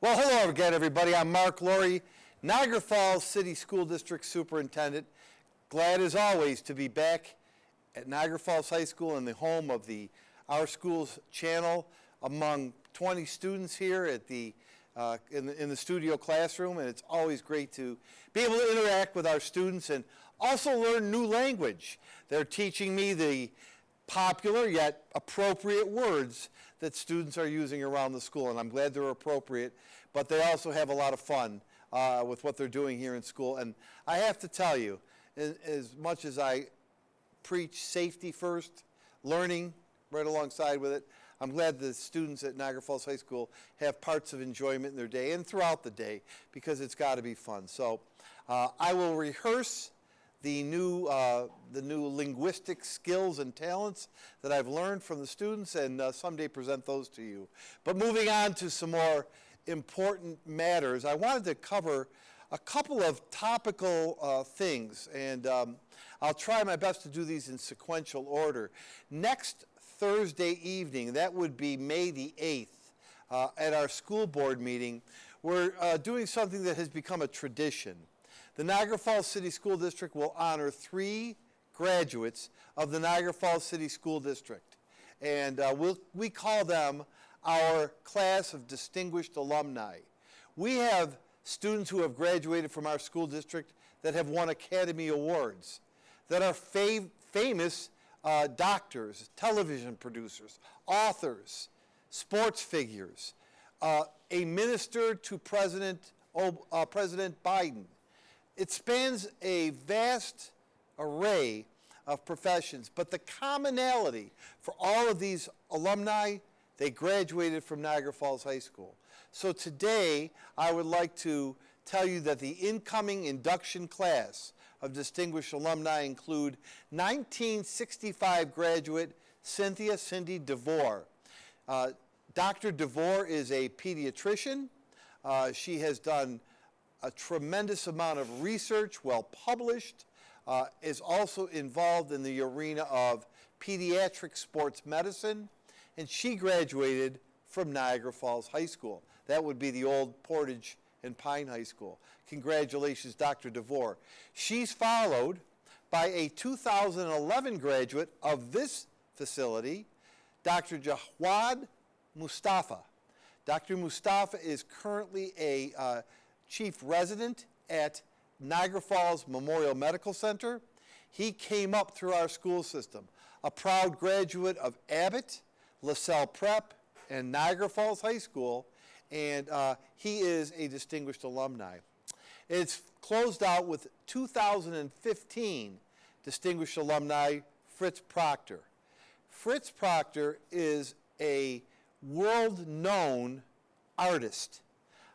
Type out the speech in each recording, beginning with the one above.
Well, hello again, everybody. I'm Mark Laurrie, Niagara Falls City School District Superintendent. Glad as always to be back at Niagara Falls High School in the home of the Our Schools channel among 20 students here at the in the studio classroom, and it's always great to be able to interact with our students and also learn new language. They're teaching me the popular yet appropriate words that students are using around the school, and I'm glad they're appropriate, but they also have a lot of fun with what they're doing here in school. And I have to tell you, as much as I preach safety first, learning right alongside with it, I'm glad the students at Niagara Falls High School have parts of enjoyment in their day and throughout the day, because it's got to be fun. So I will rehearse the new linguistic skills and talents that I've learned from the students, and someday present those to you. But moving on to some more important matters, I wanted to cover a couple of topical things, and I'll try my best to do these in sequential order. Next Thursday evening, that would be May the 8th, at our school board meeting, we're doing something that has become a tradition. The Niagara Falls City School District will honor 3 graduates of the Niagara Falls City School District. And we call them our class of distinguished alumni. We have students who have graduated from our school district that have won Academy Awards, that are famous doctors, television producers, authors, sports figures, a minister to President Biden. It spans a vast array of professions, but the commonality for all of these alumni, they graduated from Niagara Falls High School. So today, I would like to tell you that the incoming induction class of distinguished alumni include 1965 graduate Cindy DeVore. Dr. DeVore is a pediatrician. She has done a tremendous amount of research, well published, is also involved in the arena of pediatric sports medicine, and she graduated from Niagara Falls High School. That would be the old Portage and Pine High School. Congratulations, Dr. DeVore. She's followed by a 2011 graduate of this facility, Dr. Jawad Mustafa. Dr. Mustafa is currently a chief resident at Niagara Falls Memorial Medical Center. He came up through our school system, a proud graduate of Abbott, LaSalle Prep, and Niagara Falls High School, and he is a distinguished alumni. It's closed out with 2015 distinguished alumni, Fritz Proctor. Fritz Proctor is a world-known artist.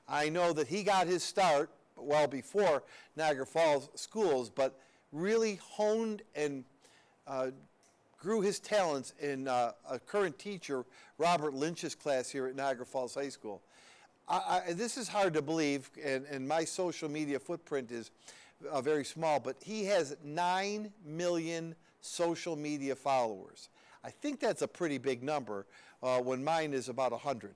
I know that he got his start well before Niagara Falls schools, but really honed and grew his talents in a current teacher, Robert Lynch's class here at Niagara Falls High School. This is hard to believe, and my social media footprint is very small, but he has 9 million social media followers. I think that's a pretty big number when mine is about 100.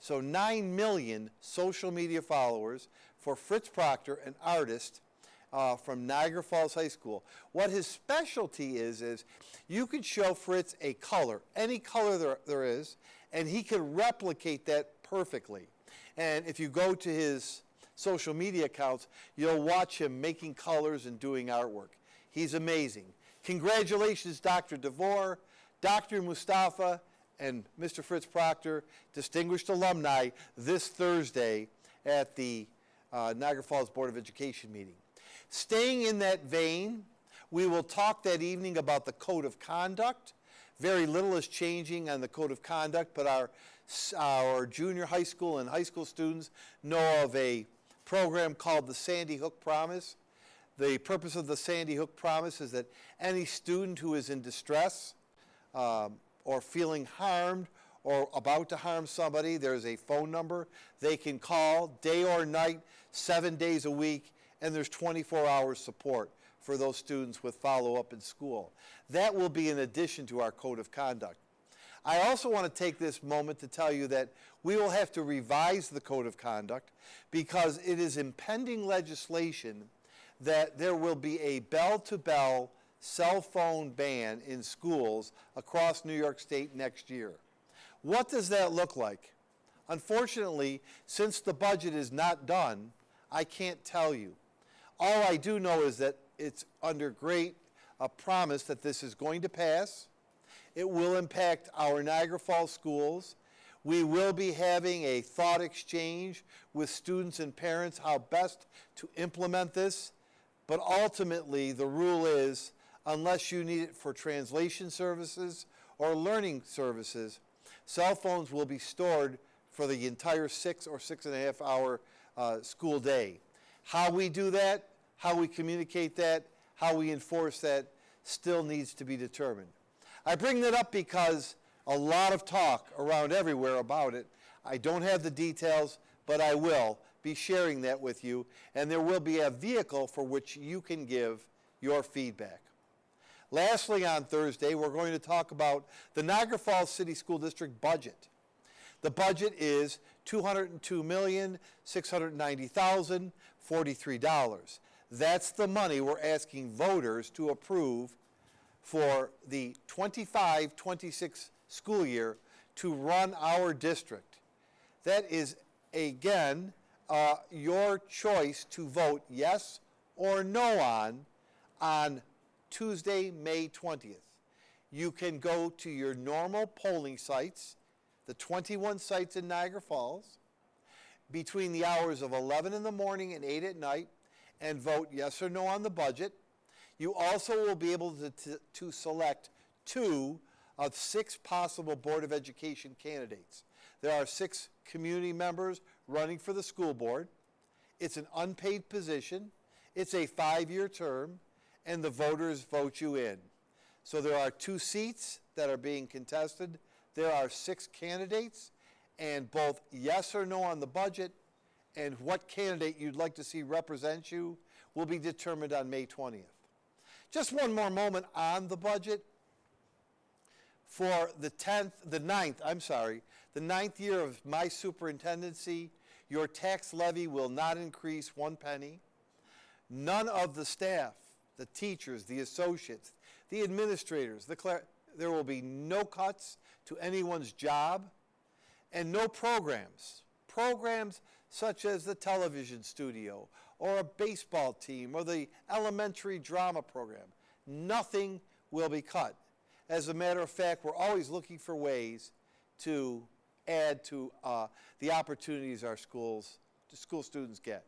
So 9 million social media followers for Fritz Proctor, an artist from Niagara Falls High School. What his specialty is you could show Fritz a color, any color there is, and he can replicate that perfectly. And if you go to his social media accounts, you'll watch him making colors and doing artwork. He's amazing. Congratulations, Dr. DeVore, Dr. Mustafa, and Mr. Fritz Proctor, distinguished alumni, this Thursday at the Niagara Falls Board of Education meeting. Staying in that vein, we will talk that evening about the Code of Conduct. Very little is changing on the Code of Conduct, but our junior high school and high school students know of a program called the Sandy Hook Promise. The purpose of the Sandy Hook Promise is that any student who is in distress, or feeling harmed or about to harm somebody, there's a phone number they can call day or night, 7 days a week, and there's 24 hours support for those students with follow-up in school. That will be in addition to our Code of Conduct. I also want to take this moment to tell you that we will have to revise the Code of Conduct because it is impending legislation that there will be a bell-to-bell cell phone ban in schools across New York State next year. What does that look like? Unfortunately, since the budget is not done, I can't tell you. All I do know is that it's under great promise that this is going to pass. It will impact our Niagara Falls schools. We will be having a thought exchange with students and parents how best to implement this. But ultimately, the rule is, unless you need it for translation services or learning services, cell phones will be stored for the entire 6 or 6.5 hour school day. How we do that, how we communicate that, how we enforce that still needs to be determined. I bring that up because a lot of talk around everywhere about it. I don't have the details, but I will be sharing that with you, and there will be a vehicle for which you can give your feedback. Lastly, on Thursday, we're going to talk about the Niagara Falls City School District budget. The budget is $202,690,043. That's the money we're asking voters to approve for the 25-26 school year to run our district. That is, again, your choice to vote yes or no on Tuesday, May 20th. You can go to your normal polling sites, the 21 sites in Niagara Falls, between the hours of 11 in the morning and 8 at night, and vote yes or no on the budget. You also will be able to select 2 of 6 possible Board of Education candidates. There are 6 community members running for the school board. It's an unpaid position. It's a 5-year term, and the voters vote you in. So there are 2 seats that are being contested. There are 6 candidates, and both yes or no on the budget and what candidate you'd like to see represent you will be determined on May 20th. Just one more moment on the budget. For the ninth year of my superintendency, your tax levy will not increase 1 penny. None of the staff, the teachers, the associates, the administrators, there will be no cuts to anyone's job, and no programs such as the television studio or a baseball team or the elementary drama program. Nothing will be cut. As a matter of fact, we're always looking for ways to add to the opportunities our school students get.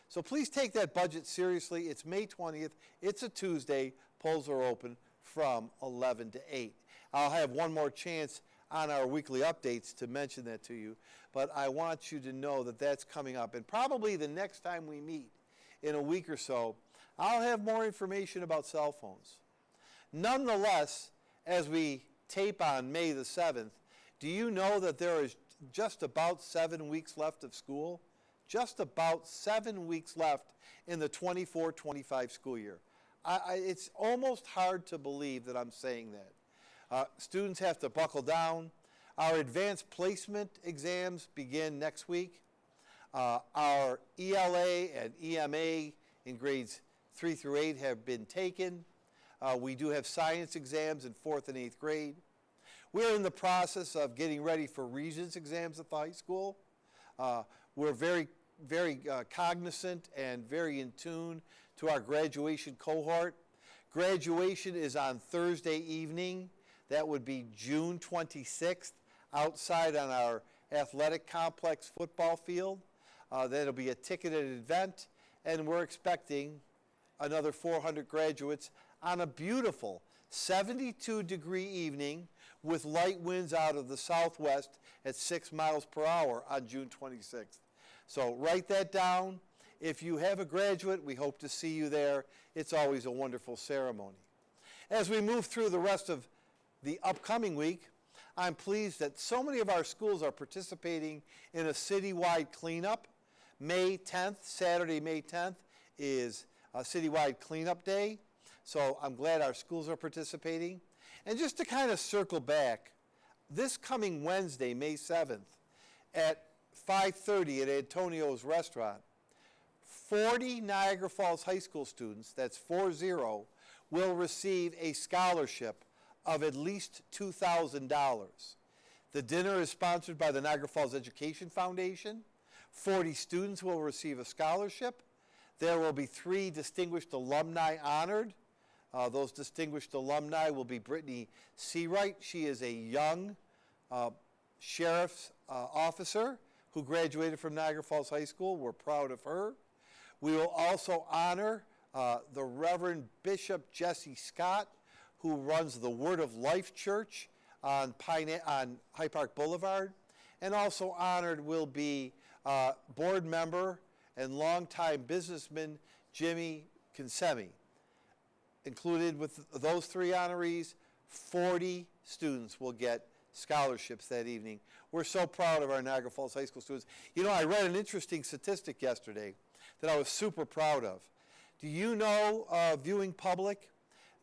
So please take that budget seriously. It's May 20th. It's a Tuesday. Polls are open from 11 to 8. I'll have one more chance on our weekly updates to mention that to you, but I want you to know that that's coming up. And probably the next time we meet in a week or so, I'll have more information about cell phones. Nonetheless, as we tape on May the 7th, do you know that there is just about 7 weeks left of school? Just about 7 weeks left in the 24-25 school year. It's almost hard to believe that I'm saying that. Students have to buckle down. Our advanced placement exams begin next week. Our ELA and EMA in grades 3 through 8 have been taken. We do have science exams in 4th and 8th grade. We're in the process of getting ready for Regents exams at the high school. We're very cognizant and very in tune to our graduation cohort. Graduation is on Thursday evening. That would be June 26th, outside on our athletic complex football field. That'll be a ticketed event, and we're expecting another 400 graduates on a beautiful 72-degree evening with light winds out of the southwest at 6 miles per hour on June 26th. So write that down. If you have a graduate, we hope to see you there. It's always a wonderful ceremony. As we move through the rest of the upcoming week, I'm pleased that so many of our schools are participating in a citywide cleanup. May 10th, Saturday, May 10th, is a citywide cleanup day. So I'm glad our schools are participating. And just to kind of circle back this coming Wednesday, May 7th, at 5:30 at Antonio's Restaurant, 40 Niagara Falls High School students, that's 40, will receive a scholarship of at least $2,000. The dinner is sponsored by the Niagara Falls Education Foundation. 40 students will receive a scholarship. There will be 3 distinguished alumni honored. Those distinguished alumni will be Brittany Seawright. She is a young sheriff's officer who graduated from Niagara Falls High School. We're proud of her. We will also honor the Reverend Bishop Jesse Scott, who runs the Word of Life Church on High Park Boulevard. And also honored will be board member and longtime businessman Jimmy Kinsemi. Included with those 3 honorees, 40 students will get scholarships that evening. We're so proud of our Niagara Falls High School students. You know, I read an interesting statistic yesterday that I was super proud of. Do you know, viewing public,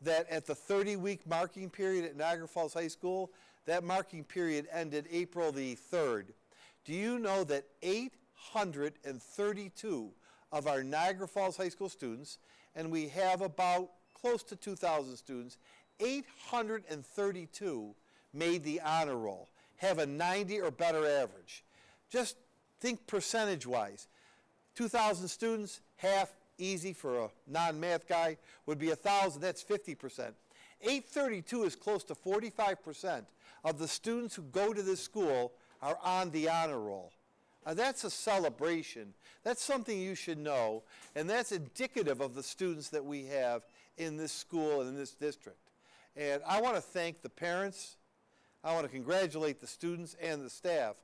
that at the 30-week marking period at Niagara Falls High School, that marking period ended April the 3rd. Do you know that 832 of our Niagara Falls High School students, and we have about close to 2,000 students, 832 made the honor roll, have a 90 or better average. Just think percentage-wise. 2,000 students, half easy for a non-math guy would be 1,000, that's 50%. 832 is close to 45% of the students who go to this school are on the honor roll. That's a celebration. That's something you should know, and that's indicative of the students that we have in this school and in this district. And I want to thank the parents. I want to congratulate the students and the staff.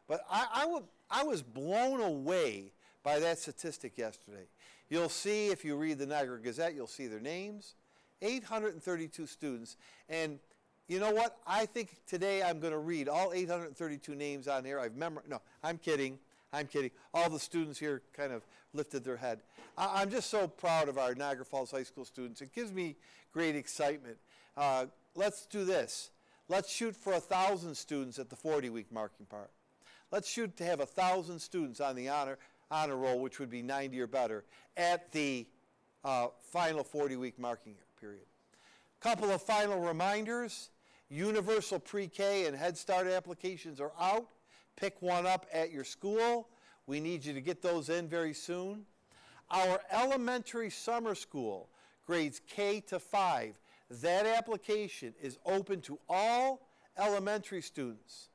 But I was blown away by that statistic yesterday. You'll see, if you read the Niagara Gazette, you'll see their names. 832 students. And you know what? I think today I'm going to read all 832 names on here. No, I'm kidding. I'm kidding. All the students here kind of lifted their head. I'm just so proud of our Niagara Falls High School students. It gives me great excitement. Let's do this. Let's shoot for 1,000 students at the 40-week marking part. Let's shoot to have 1,000 students on the honor roll, which would be 90 or better, at the final 40-week marking period. Couple of final reminders. Universal Pre-K and Head Start applications are out. Pick one up at your school. We need you to get those in very soon. Our elementary summer school, grades K to 5, that application is open to all elementary students.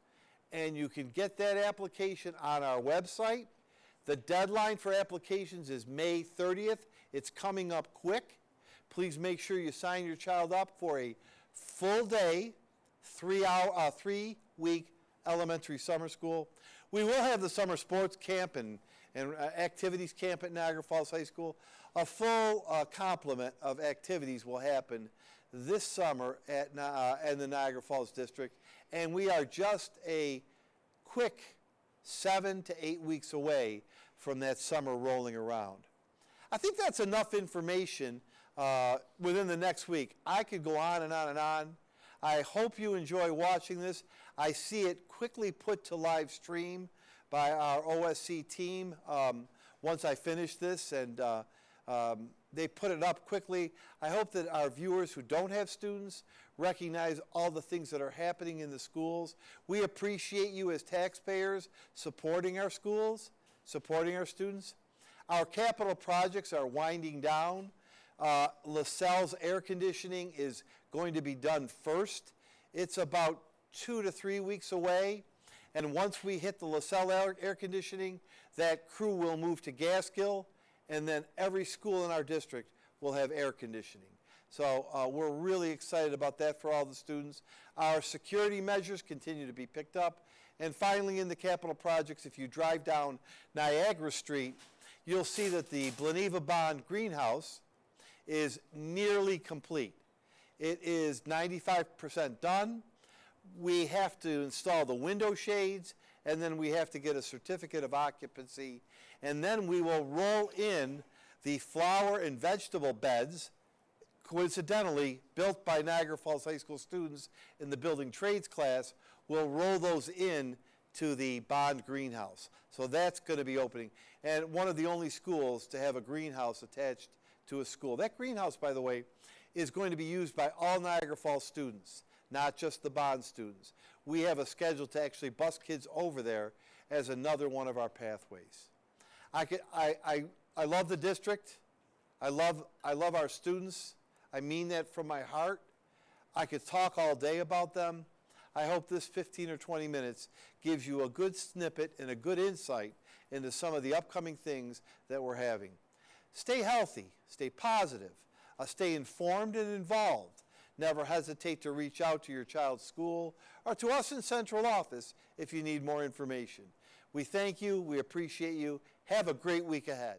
And you can get that application on our website. The deadline for applications is May 30th. It's coming up quick. Please make sure you sign your child up for a full day, 3-week elementary summer school. We will have the summer sports camp and activities camp at Niagara Falls High School. A full complement of activities will happen this summer in the Niagara Falls District, and we are just a quick 7 to 8 weeks away from that summer rolling around. I think that's enough information within the next week. I could go on and on and on. I hope you enjoy watching this. I see it quickly put to live stream by our OSC team once I finish this, and they put it up quickly. I hope that our viewers who don't have students recognize all the things that are happening in the schools. We appreciate you as taxpayers supporting our schools, supporting our students. Our capital projects are winding down. LaSalle's air conditioning is going to be done first. It's about 2 to 3 weeks away. And once we hit the LaSalle air conditioning, that crew will move to Gaskill, and then every school in our district will have air conditioning. So we're really excited about that for all the students. Our security measures continue to be picked up. And finally, in the capital projects, if you drive down Niagara Street, you'll see that the Bleneva Bond greenhouse is nearly complete. It is 95% done. We have to install the window shades, and then we have to get a certificate of occupancy, and then we will roll in the flower and vegetable beds coincidentally, built by Niagara Falls High School students in the building trades class, will roll those in to the Bond greenhouse. So that's going to be opening. And one of the only schools to have a greenhouse attached to a school. That greenhouse, by the way, is going to be used by all Niagara Falls students, not just the Bond students. We have a schedule to actually bus kids over there as another one of our pathways. I love the district. I love our students. I mean that from my heart. I could talk all day about them. I hope this 15 or 20 minutes gives you a good snippet and a good insight into some of the upcoming things that we're having. Stay healthy, stay positive, stay informed and involved. Never hesitate to reach out to your child's school or to us in central office if you need more information. We thank you, we appreciate you. Have a great week ahead.